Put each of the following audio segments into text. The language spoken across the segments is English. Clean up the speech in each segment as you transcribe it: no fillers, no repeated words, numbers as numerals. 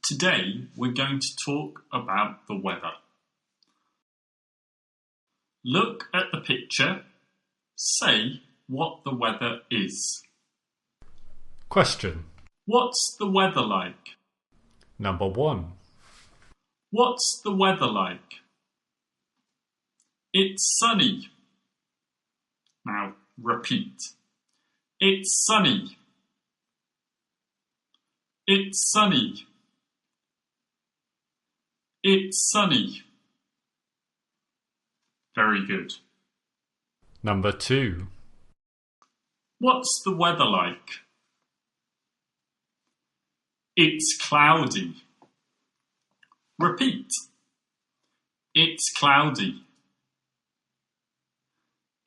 Today we're going to talk about the weather. Look at the picture. Say what the weather is. Question. What's the weather like? Number 1. What's the weather like? It's sunny. Now repeat. It's sunny. It's sunny. It's sunny. Very good. Number 2. What's the weather like? It's cloudy. Repeat. It's cloudy.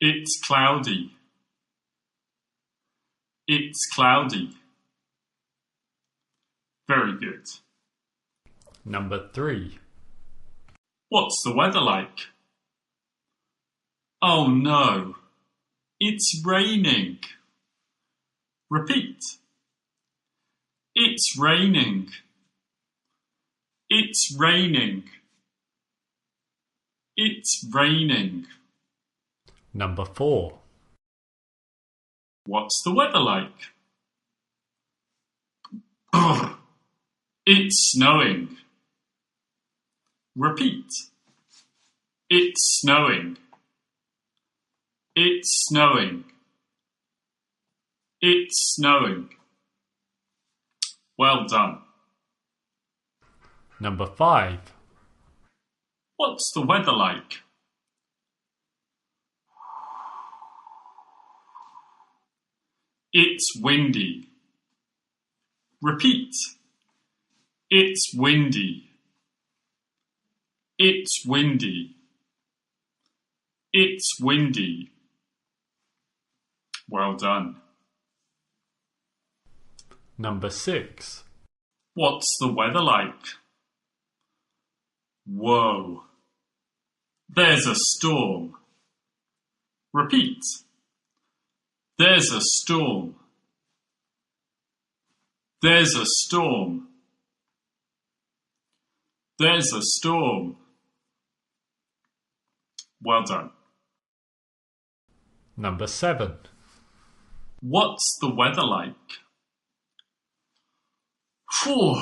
It's cloudy. It's cloudy. Very good. Number 3. What's the weather like? Oh no, it's raining. Repeat. It's raining. It's raining. It's raining. Number 4. What's the weather like? It's snowing. Repeat. It's snowing. It's snowing. It's snowing. Well done. Number 5. What's the weather like? It's windy. Repeat. It's windy. It's windy. It's windy. Well done. Number 6. What's the weather like? Whoa. There's a storm. Repeat. There's a storm. There's a storm. There's a storm. Well done. Number 7. What's the weather like? Phew,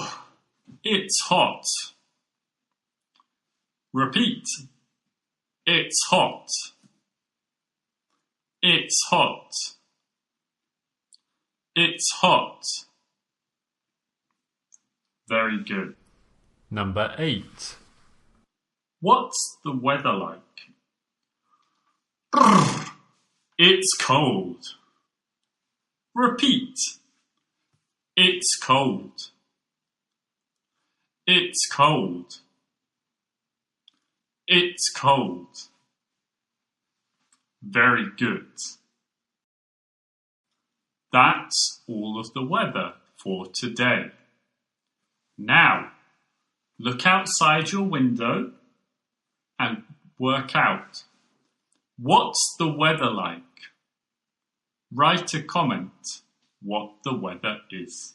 it's hot. Repeat. It's hot. It's hot. It's hot. Very good. Number 8. What's the weather like? It's cold. Repeat. It's cold. It's cold. It's cold. Very good. That's all of the weather for today. Now, look outside your window and work out. What's the weather like? Write a comment what the weather is.